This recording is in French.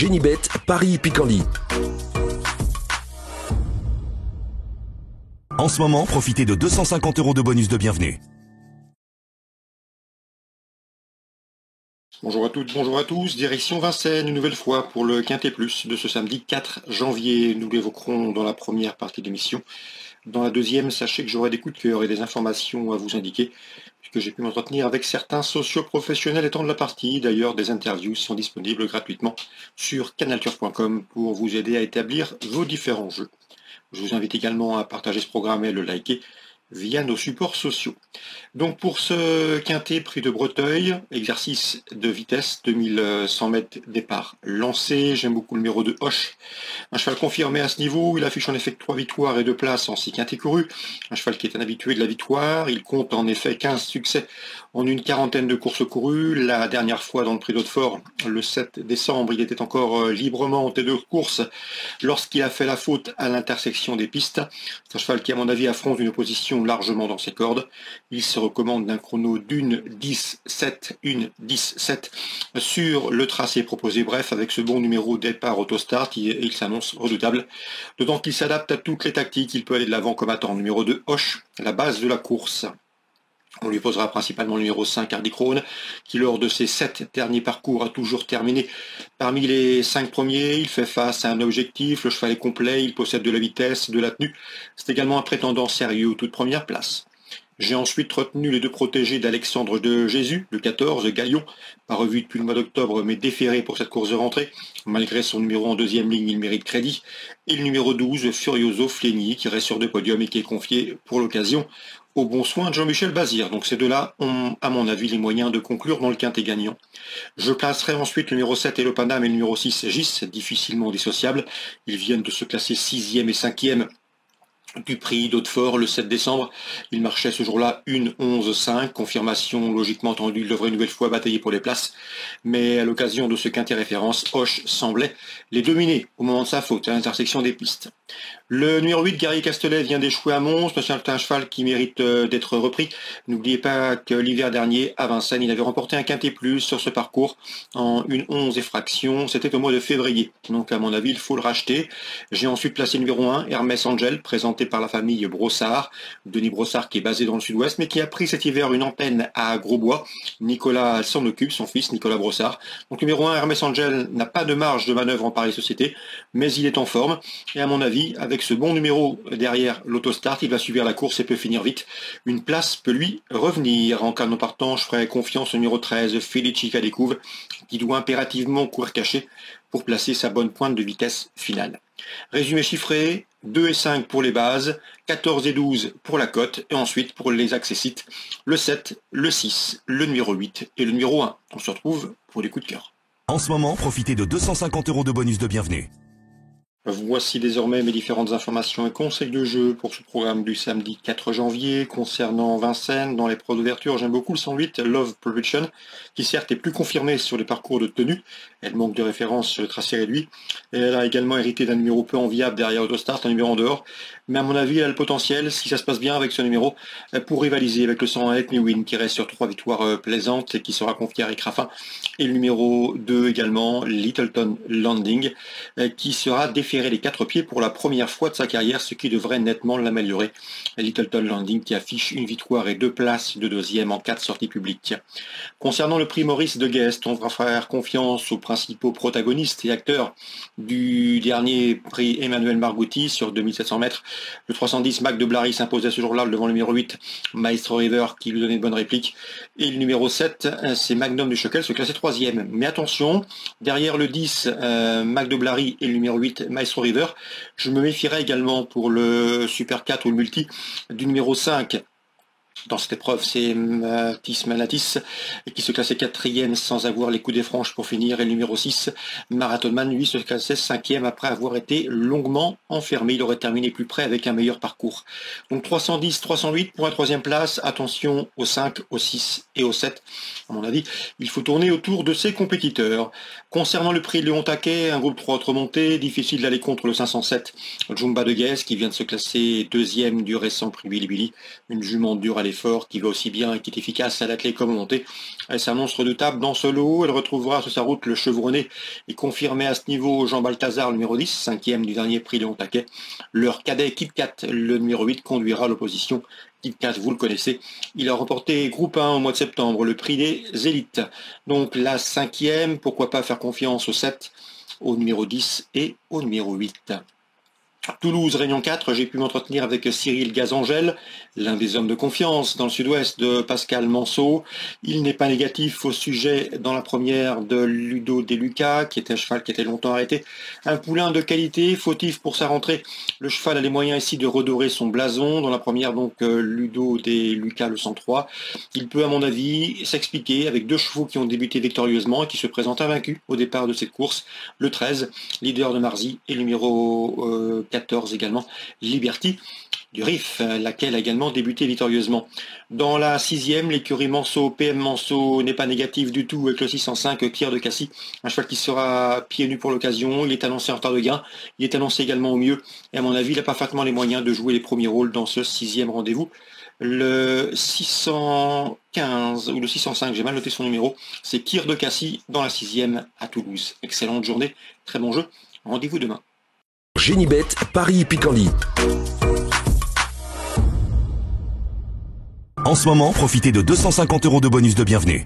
Génibet, Paris-Picardie. En ce moment, profitez de 250 € de bonus de bienvenue. Bonjour à toutes, bonjour à tous, direction Vincennes une nouvelle fois pour le Quintet Plus de ce samedi 4 janvier. Nous l'évoquerons dans la première partie de l'émission. Dans la deuxième, sachez que j'aurai des coups de cœur et des informations à vous indiquer, puisque j'ai pu m'entretenir avec certains socioprofessionnels étant de la partie. D'ailleurs, des interviews sont disponibles gratuitement sur canalturf.com pour vous aider à établir vos différents jeux. Je vous invite également à partager ce programme et à le liker via nos supports sociaux. Donc pour ce quintet prix de Breteuil, exercice de vitesse, 2100 mètres départ lancé, j'aime beaucoup le numéro de Hoche. Un cheval confirmé à ce niveau, il affiche en effet 3 victoires et 2 places en 6 quintets courus. Un cheval qui est un habitué de la victoire, il compte en effet 15 succès en une quarantaine de courses courues. La dernière fois dans le prix d'Hautefort, le 7 décembre, il était encore librement en tête de course lorsqu'il a fait la faute à l'intersection des pistes. C'est un cheval qui à mon avis affronte une opposition largement dans ses cordes. Il se recommande d'un chrono d'une 10-7 sur le tracé proposé. Bref, avec ce bon numéro départ autostart, il s'annonce redoutable. D'autant qu'il s'adapte à toutes les tactiques, il peut aller de l'avant comme attend. Numéro 2, Hoche, la base de la course. On lui posera principalement le numéro 5, Hardy Krone, qui lors de ses 7 derniers parcours a toujours terminé parmi les 5 premiers. Il fait face à un objectif, le cheval est complet, il possède de la vitesse, de la tenue. C'est également un prétendant sérieux aux toutes premières places. J'ai ensuite retenu les 2 protégés d'Alexandre de Jésus, le 14, Galion, pas revu depuis le mois d'octobre, mais déféré pour cette course de rentrée. Malgré son numéro en deuxième ligne, il mérite crédit. Et le numéro 12, Furioso Flény, qui reste sur 2 podiums et qui est confié pour l'occasion au bon soin de Jean-Michel Bazir. Donc ces deux-là ont, à mon avis, les moyens de conclure dans le quintet gagnant. Je placerai ensuite le numéro 7, Elopanam, et le numéro 6, Gis, difficilement dissociables. Ils viennent de se classer 6e et 5e du prix d'Hautefort le 7 décembre. Il marchait ce jour-là 1-11-5, confirmation logiquement entendue, il devrait une nouvelle fois batailler pour les places, mais à l'occasion de ce quintet référence, Hoche semblait les dominer au moment de sa faute à l'intersection des pistes. Le numéro 8, Guerrier Castelet, vient d'échouer à Mons, c'est un cheval qui mérite d'être repris. N'oubliez pas que l'hiver dernier, à Vincennes, il avait remporté un quintet plus sur ce parcours en 1-11 et fraction. C'était au mois de février, donc à mon avis, il faut le racheter. J'ai ensuite placé le numéro 1, Hermès Angel, présenté par la famille Brossard. Denis Brossard qui est basé dans le sud-ouest, mais qui a pris cet hiver une antenne à Grosbois. Nicolas s'en occupe, son fils, Nicolas Brossard. Donc numéro 1, Hermès Angel n'a pas de marge de manœuvre en Paris Société, mais il est en forme. Et à mon avis, avec ce bon numéro derrière l'autostart, il va subir la course et peut finir vite. Une place peut lui revenir. En cas de non partant, je ferai confiance au numéro 13, Felici Cadécouve, qui doit impérativement courir caché pour placer sa bonne pointe de vitesse finale. Résumé chiffré, 2 et 5 pour les bases, 14 et 12 pour la cote, et ensuite pour les accessites, le 7, le 6, le numéro 8 et le numéro 1. On se retrouve pour des coups de cœur. En ce moment, profitez de 250 € de bonus de bienvenue. Voici désormais mes différentes informations et conseils de jeu pour ce programme du samedi 4 janvier. Concernant Vincennes, dans les pros d'ouverture, j'aime beaucoup le 108 Love Production, qui certes est plus confirmée sur les parcours de tenue. Elle manque de référence sur le tracé réduit. Et elle a également hérité d'un numéro peu enviable derrière Autostart, un numéro en dehors. Mais à mon avis, elle a le potentiel, si ça se passe bien avec ce numéro, pour rivaliser avec le 101 Let Me Win, qui reste sur 3 victoires plaisantes et qui sera confié à Eric Raffin. Et le numéro 2 également, Littleton Landing, qui sera déféré les 4 pieds pour la première fois de sa carrière, ce qui devrait nettement l'améliorer. Littleton Landing qui affiche une victoire et 2 places de deuxième en 4 sorties publiques. Concernant le prix Maurice de Guest, on va faire confiance aux principaux protagonistes et acteurs du dernier prix Emmanuel Margouti sur 2700 mètres. Le 310 Mac de Blary s'imposait ce jour-là devant le numéro 8 Maestro River qui lui donnait de bonnes répliques. Et le numéro 7, c'est Magnum du Choquel, se classait 3e. Mais attention, derrière le 10 Mac de Blary et le numéro 8 Maestro River, je me méfierais également pour le Super 4 ou le Multi du numéro 5. Dans cette épreuve, c'est Mathis Manatis qui se classait 4e sans avoir les coups des franches pour finir. Et le numéro 6, Marathon Man, lui, se classait 5e après avoir été longuement enfermé. Il aurait terminé plus près avec un meilleur parcours. Donc 310, 308 pour la 3e place. Attention au 5, au 6 et au 7. À mon avis, il faut tourner autour de ses compétiteurs. Concernant le prix Léon Taquet, un groupe 3 autres montées, difficile d'aller contre le 507 Jumba de Guez qui vient de se classer deuxième du récent prix Billy Billy, une jument dure à l'effort qui va aussi bien et qui est efficace à l'attelé comme au monté. Elle s'annonce redoutable dans ce lot, elle retrouvera sur sa route le chevronné et confirmé à ce niveau Jean Balthazar, le numéro 10, cinquième du dernier prix Léon Taquet. Leur cadet Kit Kat, le numéro 8, conduira l'opposition. Kit Kat, vous le connaissez, il a remporté groupe 1 au mois de septembre, le prix des élites. Donc la cinquième, pourquoi pas faire confiance au 7, au numéro 10 et au numéro 8. Toulouse, Réunion 4, j'ai pu m'entretenir avec Cyril Gazangel, l'un des hommes de confiance dans le sud-ouest de Pascal Manceau. Il n'est pas négatif au sujet dans la première de Ludo De Luca, qui était un cheval qui était longtemps arrêté. Un poulain de qualité, fautif pour sa rentrée. Le cheval a les moyens ici de redorer son blason. Dans la première, donc, Ludo De Luca, le 103. Il peut, à mon avis, s'expliquer avec 2 chevaux qui ont débuté victorieusement et qui se présentent invaincus au départ de cette course. Le 13, leader de Marzy, et le numéro 14 également, Liberty du Rif, laquelle a également débuté victorieusement. Dans la 6e, l'écurie Manceau, PM Manceau n'est pas négatif du tout avec le 605 Pierre de Cassis, un cheval qui sera pieds nus pour l'occasion. Il est annoncé en retard de gain, il est annoncé également au mieux, et à mon avis, il a parfaitement les moyens de jouer les premiers rôles dans ce 6e rendez-vous. Le 615 ou le 605, j'ai mal noté son numéro, c'est Pierre de Cassis dans la 6e à Toulouse. Excellente journée, très bon jeu, rendez-vous demain. Génibet, Paris Picardie. En ce moment, profitez de 250 € de bonus de bienvenue.